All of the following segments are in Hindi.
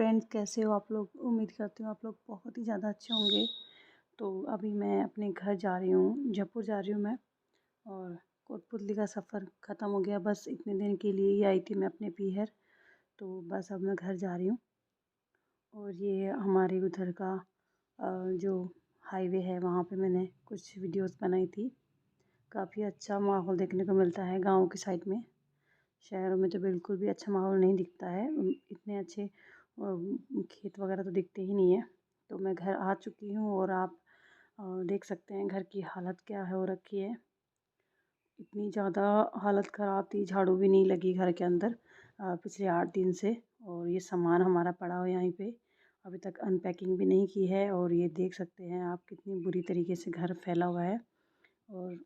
फ्रेंड्स, कैसे हो आप लोग? उम्मीद करती हूँ आप लोग बहुत ही ज़्यादा अच्छे होंगे। तो अभी मैं अपने घर जा रही हूँ, जयपुर जा रही हूँ मैं। और कोटपुतली का सफ़र ख़त्म हो गया, बस इतने दिन के लिए ही आई थी मैं अपने पीहर। तो बस अब मैं घर जा रही हूँ। और ये हमारे उधर का जो हाईवे है वहाँ पे मैंने कुछ वीडियोस बनाई थी। काफ़ी अच्छा माहौल देखने को मिलता है गाँव की साइड में। शहरों में तो बिल्कुल भी अच्छा माहौल नहीं दिखता है। इतने अच्छे खेत वगैरह तो दिखते ही नहीं है। तो मैं घर आ चुकी हूँ और आप देख सकते हैं घर की हालत क्या है हो रखी है। इतनी ज़्यादा हालत ख़राब थी, झाड़ू भी नहीं लगी घर के अंदर पिछले 8 दिन से। और ये सामान हमारा पड़ा हो यहीं पे, अभी तक अनपैकिंग भी नहीं की है। और ये देख सकते हैं आप कितनी बुरी तरीके से घर फैला हुआ है। और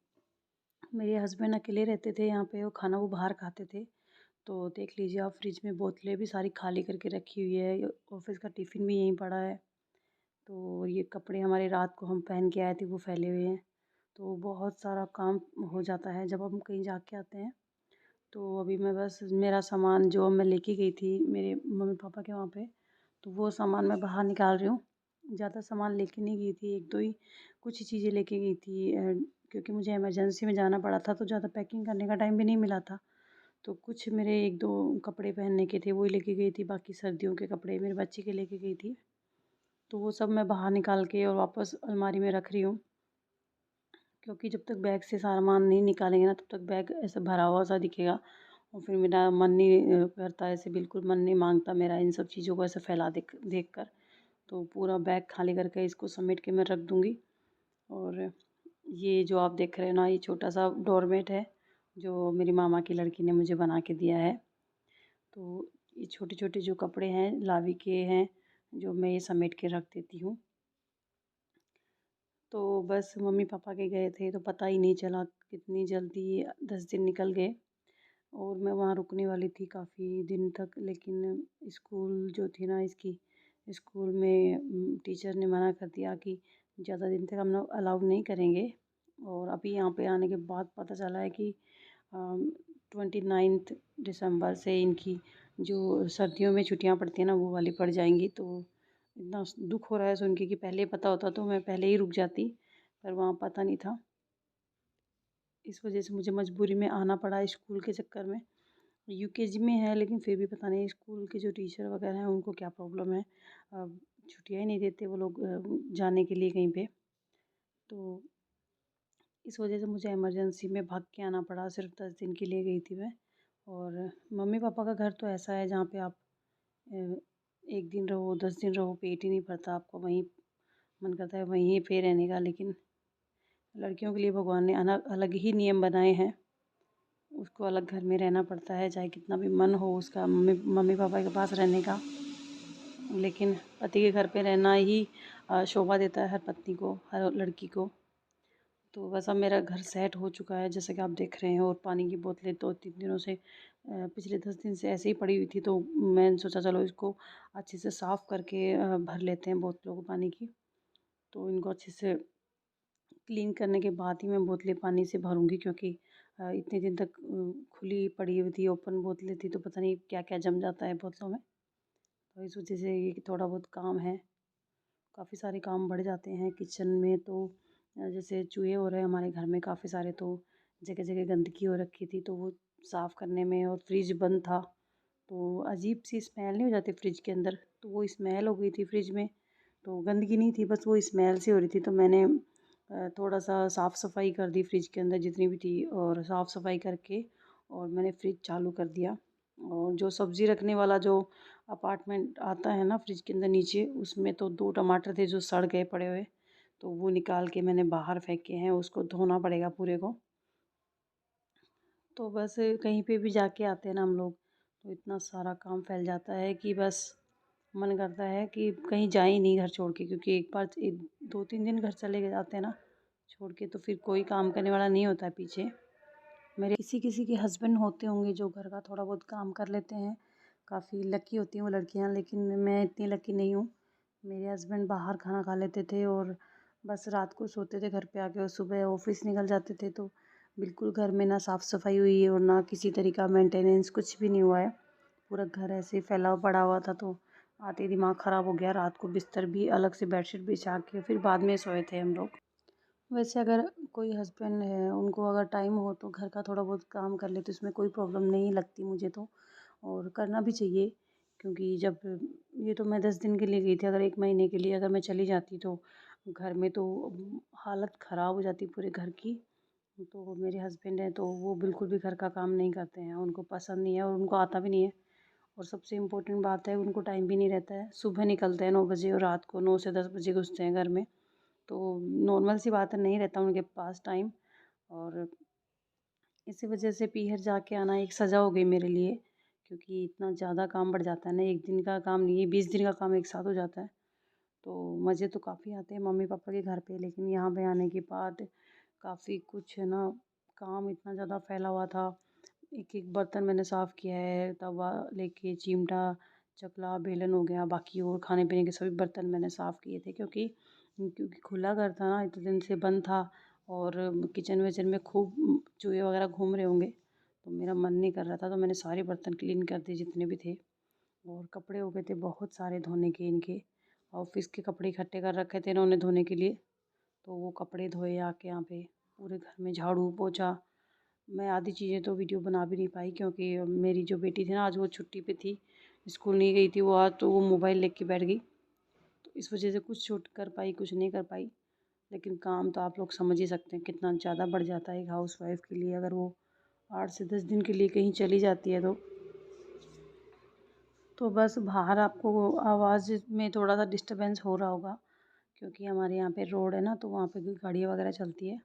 मेरे हस्बैंड अकेले रहते थे यहाँ पे, वो खाना वो बाहर खाते थे। तो देख लीजिए आप, फ्रिज में बोतलें भी सारी खाली करके रखी हुई है। ये ऑफिस का टिफ़िन भी यहीं पड़ा है। तो ये कपड़े हमारे रात को हम पहन के आए थे वो फैले हुए हैं। तो बहुत सारा काम हो जाता है जब हम कहीं जाके आते हैं। तो अभी मैं बस मेरा सामान जो मैं लेके गई थी मेरे मम्मी पापा के वहाँ पे, तो वो सामान मैं बाहर निकाल रही हूँ। ज़्यादा सामान लेके नहीं गई थी, एक दो ही कुछ ही चीज़ें लेके गई थी क्योंकि मुझे इमरजेंसी में जाना पड़ा था, तो ज़्यादा पैकिंग करने का टाइम भी नहीं मिला था। तो कुछ मेरे एक दो कपड़े पहनने के थे वही लेके गई थी, बाकी सर्दियों के कपड़े मेरे बच्चे के लेके गई थी। तो वो सब मैं बाहर निकाल के और वापस अलमारी में रख रही हूँ। क्योंकि जब तक बैग से सामान नहीं निकालेंगे ना, तब तक बैग ऐसे भरा हुआ सा दिखेगा। और फिर मेरा मन नहीं करता, ऐसे बिल्कुल मन नहीं मांगता मेरा इन सब चीज़ों को ऐसे फैला देख कर। तो पूरा बैग खाली करके इसको समेट के मैं रख दूँगी। और ये जो आप देख रहे हो ना, ये छोटा सा डोरमेट है जो मेरी मामा की लड़की ने मुझे बना के दिया है। तो ये छोटे छोटे जो कपड़े हैं लावी के हैं, जो मैं ये समेट के रख देती हूँ। तो बस मम्मी पापा के गए थे तो पता ही नहीं चला कितनी जल्दी 10 दिन निकल गए। और मैं वहाँ रुकने वाली थी काफ़ी दिन तक, लेकिन स्कूल जो थी ना इसकी, स्कूल में टीचर ने मना कर दिया कि ज़्यादा दिन तक हम लोग अलाउ नहीं करेंगे। और अभी यहाँ पे आने के बाद पता चला है कि 29 दिसंबर से इनकी जो सर्दियों में छुट्टियाँ पड़ती हैं ना वो वाली पड़ जाएंगी। तो इतना दुख हो रहा है सुन के कि पहले पता होता तो मैं पहले ही रुक जाती, पर वहाँ पता नहीं था। इस वजह से मुझे मजबूरी में आना पड़ा स्कूल के चक्कर में। यूकेजी में है लेकिन फिर भी पता नहीं स्कूल के जो टीचर वगैरह हैं उनको क्या प्रॉब्लम है, छुट्टियाँ ही नहीं देते वो लोग जाने के लिए कहीं पे। तो इस वजह से मुझे इमरजेंसी में भाग के आना पड़ा, सिर्फ 10 दिन के लिए गई थी मैं। और मम्मी पापा का घर तो ऐसा है जहाँ पे आप अ, एक दिन रहो 10 दिन रहो पेट ही नहीं भरता आपको, वहीं मन करता है वहीं पे रहने का। लेकिन लड़कियों के लिए भगवान ने अलग ही नियम बनाए हैं, उसको अलग घर में रहना पड़ता है चाहे कितना भी मन हो उसका मम्मी मम्मी पापा के पास रहने का। लेकिन पति के घर पे रहना ही शोभा देता है हर पत्नी को, हर लड़की को। तो बस अब मेरा घर सेट हो चुका है जैसे कि आप देख रहे हैं। और पानी की बोतलें 2-3 दिनों से पिछले 10 दिन से ऐसे ही पड़ी हुई थी, तो मैंने सोचा चलो इसको अच्छे से साफ़ करके भर लेते हैं बोतलों को पानी की। तो इनको अच्छे से क्लीन करने के बाद ही मैं बोतलें पानी से भरूँगी, क्योंकि इतने दिन तक खुली पड़ी हुई थी, ओपन बोतलें थी, तो पता नहीं क्या क्या जम जाता है बोतलों में। तो इस वजह से ये थोड़ा बहुत काम है, काफ़ी सारे काम बढ़ जाते हैं किचन में। तो जैसे चूहे हो रहे हैं हमारे घर में काफ़ी सारे, तो जगह जगह गंदगी हो रखी थी, तो वो साफ़ करने में। और फ्रिज बंद था तो अजीब सी स्मेल नहीं हो जाती फ्रिज के अंदर, तो वो स्मेल हो गई थी फ्रिज में। तो गंदगी नहीं थी, बस वो स्मेल सी हो रही थी। तो मैंने थोड़ा सा साफ़ सफाई कर दी फ्रिज के अंदर जितनी भी थी, और साफ़ सफाई करके और मैंने फ्रिज चालू कर दिया। और जो सब्ज़ी रखने वाला जो अपार्टमेंट आता है ना फ्रिज के अंदर नीचे, उसमें तो 2 टमाटर थे जो सड़ गए पड़े हुए, तो वो निकाल के मैंने बाहर फेंके हैं, उसको धोना पड़ेगा पूरे को। तो बस कहीं पे भी जाके आते हैं ना हम लोग, तो इतना सारा काम फैल जाता है कि बस मन करता है कि कहीं जाए ही नहीं घर छोड़ के। क्योंकि एक बार 2-3 दिन घर चले जाते हैं ना छोड़ के, तो फिर कोई काम करने वाला नहीं होता है पीछे। मेरे किसी किसी के हस्बैंड होते होंगे जो घर का थोड़ा बहुत काम कर लेते हैं, काफ़ी लकी होती हैं वो लड़कियां, लेकिन मैं इतनी लकी नहीं हूँ। मेरे हस्बैंड बाहर खाना खा लेते थे और बस रात को सोते थे घर पे आके, और सुबह ऑफिस निकल जाते थे। तो बिल्कुल घर में ना साफ़ सफाई हुई है और ना किसी तरीका मेंटेनेंस, कुछ भी नहीं हुआ है। पूरा घर ऐसे ही फैला पड़ा हुआ था। तो आते ही दिमाग ख़राब हो गया। रात को बिस्तर भी अलग से बेडशीट बिछा के फिर बाद में सोए थे हम लोग। वैसे अगर कोई हस्बैंड है, उनको अगर टाइम हो तो घर का थोड़ा बहुत काम कर ले तो इसमें कोई प्रॉब्लम नहीं लगती मुझे तो, और करना भी चाहिए। क्योंकि जब ये तो मैं 10 दिन के लिए गई थी, अगर 1 महीने के लिए अगर मैं चली जाती तो घर में तो हालत ख़राब हो जाती पूरे घर की। तो मेरे हस्बैंड हैं तो वो बिल्कुल भी घर का काम नहीं करते हैं, उनको पसंद नहीं है और उनको आता भी नहीं है। और सबसे इम्पोर्टेंट बात है, उनको टाइम भी नहीं रहता है। सुबह निकलते हैं 9 बजे और रात को 9 से 10 बजे घुसते हैं घर में। तो नॉर्मल सी बात है, नहीं रहता उनके पास टाइम। और इसी वजह से पीहर जाके आना एक सज़ा हो गई मेरे लिए, क्योंकि इतना ज़्यादा काम बढ़ जाता है ना, 1 दिन का काम नहीं, 20 दिन का काम एक साथ हो जाता है। तो मज़े तो काफ़ी आते हैं मम्मी पापा के घर पे, लेकिन यहाँ पे आने के बाद काफ़ी कुछ है ना, काम इतना ज़्यादा फैला हुआ था। एक एक बर्तन मैंने साफ़ किया है, तवा लेके चिमटा, चकला, बेलन हो गया, बाकी और खाने पीने के सभी बर्तन मैंने साफ़ किए थे। क्योंकि खुला घर था ना, इतने दिन से बंद था और किचन विचन में खूब चूहे वगैरह घूम रहे होंगे, तो मेरा मन नहीं कर रहा था, तो मैंने सारे बर्तन क्लीन कर दिए जितने भी थे। और कपड़े हो गए थे बहुत सारे धोने के इनके, ऑफिस के कपड़े इकट्ठे कर रखे थे इन्होंने धोने के लिए। तो वो कपड़े धोए आके यहाँ पे, पूरे घर में झाड़ू पोछा। मैं आधी चीज़ें तो वीडियो बना भी नहीं पाई, क्योंकि मेरी जो बेटी थी ना, आज वो छुट्टी पे थी, स्कूल नहीं गई थी वो आज, तो वो मोबाइल लेके बैठ गई। तो इस वजह से कुछ शूट कर पाई, कुछ नहीं कर पाई। लेकिन काम तो आप लोग समझ ही सकते हैं कितना ज़्यादा बढ़ जाता है एक हाउसवाइफ़ के लिए, अगर वो 8 से 10 दिन के लिए कहीं चली जाती है तो बस बाहर आपको आवाज़ में थोड़ा सा डिस्टरबेंस हो रहा होगा, क्योंकि हमारे यहाँ पे रोड है ना, तो वहाँ पे गाड़ियाँ वगैरह चलती है।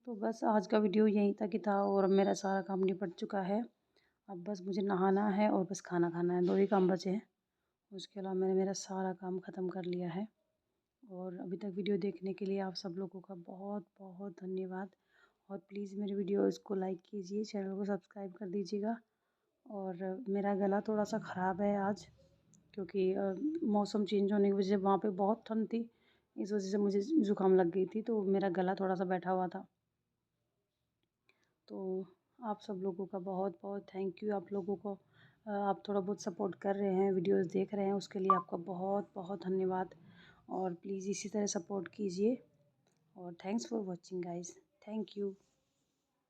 तो बस आज का वीडियो यहीं तक ही था और अब मेरा सारा काम निपट चुका है। अब बस मुझे नहाना है और बस खाना खाना है, 2 ही काम बचे हैं। उसके अलावा मैंने मेरा सारा काम ख़त्म कर लिया है। और अभी तक वीडियो देखने के लिए आप सब लोगों का बहुत बहुत धन्यवाद। और प्लीज़ मेरे वीडियोज़ को लाइक कीजिए, चैनल को सब्सक्राइब कर दीजिएगा। और मेरा गला थोड़ा सा ख़राब है आज, क्योंकि मौसम चेंज होने की वजह से वहाँ पे बहुत ठंड थी, इस वजह से मुझे ज़ुकाम लग गई थी, तो मेरा गला थोड़ा सा बैठा हुआ था। तो आप सब लोगों का बहुत बहुत थैंक यू। आप लोगों को आप थोड़ा बहुत सपोर्ट कर रहे हैं, वीडियोस देख रहे हैं, उसके लिए आपका बहुत बहुत धन्यवाद। और प्लीज़ इसी तरह सपोर्ट कीजिए। और thanks for watching guys, thank you.